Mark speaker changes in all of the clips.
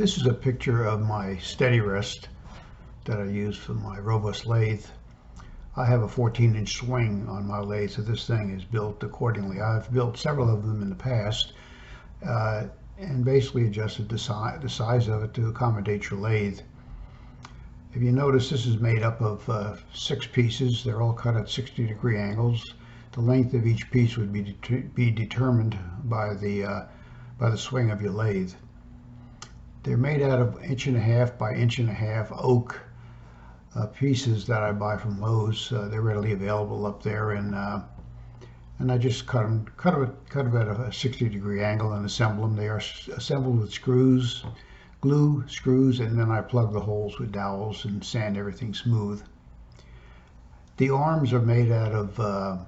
Speaker 1: This is a picture of my steady rest that I use for my robust lathe. I have a 14-inch swing on my lathe, so this thing is built accordingly. I've built several of them in the past and basically adjusted the size of it to accommodate your lathe. If you notice, this is made up of 6 pieces. They're all cut at 60-degree angles. The length of each piece would be determined by the swing of your lathe. They're made out of 1.5 by 1.5 oak pieces that I buy from Lowe's. They're readily available up there, and I just cut them at a 60-degree angle and assemble them. They are assembled with screws, glue, screws, and then I plug the holes with dowels and sand everything smooth. The arms are made out of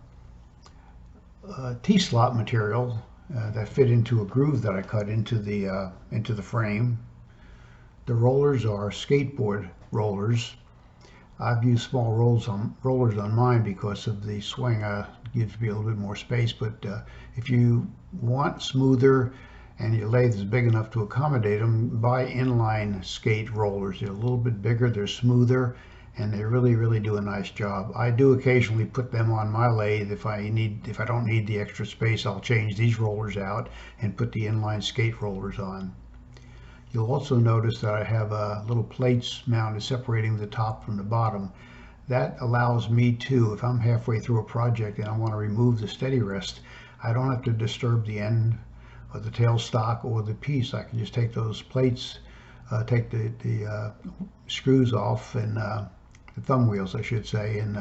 Speaker 1: T-slot material that fit into a groove that I cut into the frame. The rollers are skateboard rollers. I've used small rollers on mine because of the swing. Gives me a little bit more space, but if you want smoother and your lathe is big enough to accommodate them, buy inline skate rollers. They're a little bit bigger, they're smoother, and they really do a nice job. I do occasionally put them on my lathe. If I don't need the extra space, I'll change these rollers out and put the inline skate rollers on. You'll also notice that I have little plates mounted separating the top from the bottom. That allows me to, if I'm halfway through a project and I want to remove the steady rest, I don't have to disturb the end of the tailstock or the piece. I can just take those plates, take the screws off, and the thumb wheels, I should say, and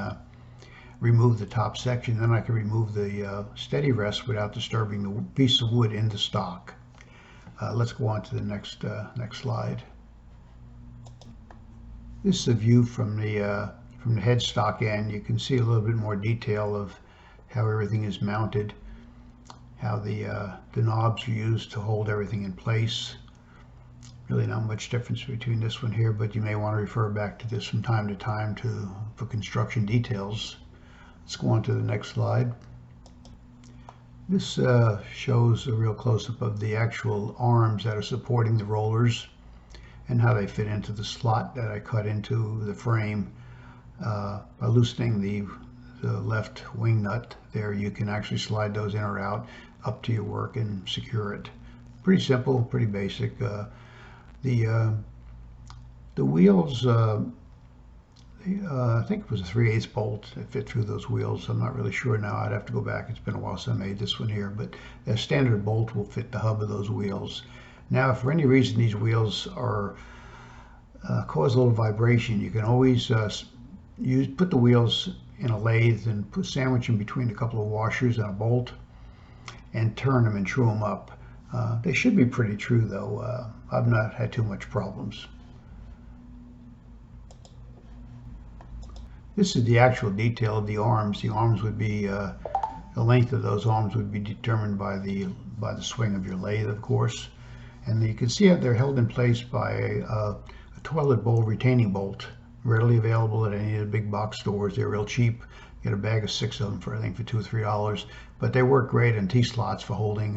Speaker 1: remove the top section. Then I can remove the steady rest without disturbing the piece of wood in the stock. Let's go on to the next slide. This is a view from the headstock end. You can see a little bit more detail of how everything is mounted, how the knobs are used to hold everything in place. Really not much difference between this one here, but you may want to refer back to this from time to time for construction details. Let's go on to the next slide. This shows a real close-up of the actual arms that are supporting the rollers and how they fit into the slot that I cut into the frame. By loosening the left wing nut there, you can actually slide those in or out up to your work and secure it. Pretty simple, pretty basic. The wheels, I think it was a 3/8 bolt that fit through those wheels. I'm not really sure now. I'd have to go back. It's been a while since I made this one here, but a standard bolt will fit the hub of those wheels. Now, if for any reason these wheels are cause a little vibration, you can always put the wheels in a lathe and sandwich them between a couple of washers and a bolt and turn them and true them up. They should be pretty true, though. I've not had too much problems. This is the actual detail of the arms. The arms would be, the length of those arms would be determined by the swing of your lathe, of course. And you can see that they're held in place by a toilet bowl retaining bolt, readily available at any of the big box stores. They're real cheap. You get a bag of 6 of them for, I think, for $2 or $3. But they work great in T-slots for holding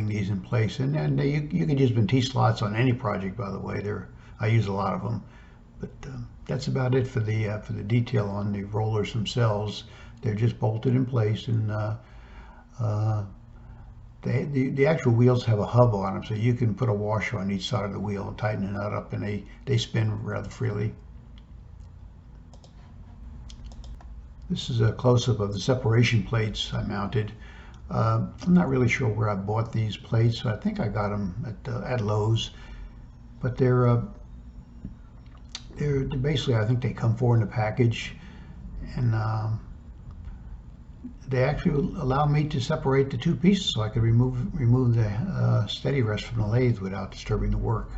Speaker 1: these in place. And you can use them in T-slots on any project, by the way. I use a lot of them. But that's about it for the detail on the rollers themselves. They're just bolted in place, and the actual wheels have a hub on them, so you can put a washer on each side of the wheel and tighten it up, and they spin rather freely. This is a close-up of the separation plates I mounted. I'm not really sure where I bought these plates. I think I got them at Lowe's, but they're basically, I think they come 4 in a package, and they actually allow me to separate the 2 pieces, so I could remove the steady rest from the lathe without disturbing the work.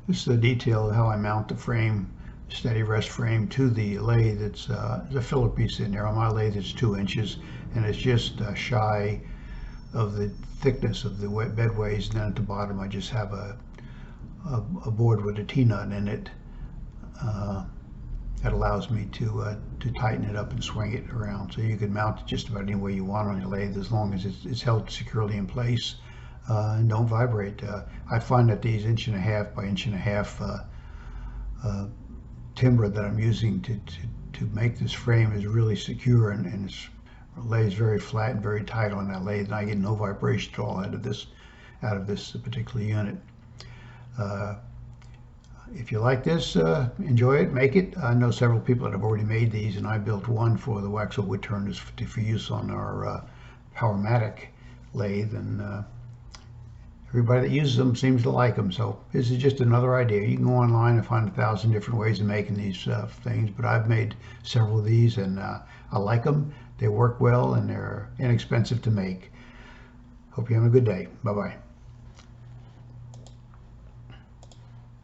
Speaker 1: This is the detail of how I mount the frame, steady rest frame, to the lathe. It's a filler piece in there. On my lathe it's 2 inches, and it's just shy of the thickness of the bedways, and then at the bottom I just have a board with a T-nut in it that allows me to tighten it up and swing it around. So you can mount it just about any way you want on your lathe, as long as it's held securely in place. and don't vibrate. I find that these 1.5 by 1.5 timber that I'm using to make this frame is really secure, and it lays very flat and very tight on that lathe, and I get no vibration at all out of this particular unit. If you like this, enjoy it, make it. I know several people that have already made these, and I built one for the Waxhaw Woodturners for use on our Powermatic lathe, and everybody that uses them seems to like them. So this is just another idea. You can go online and find 1,000 different ways of making these things, but I've made several of these, and I like them. They work well, and they're inexpensive to make. Hope you have a good day. Bye-bye.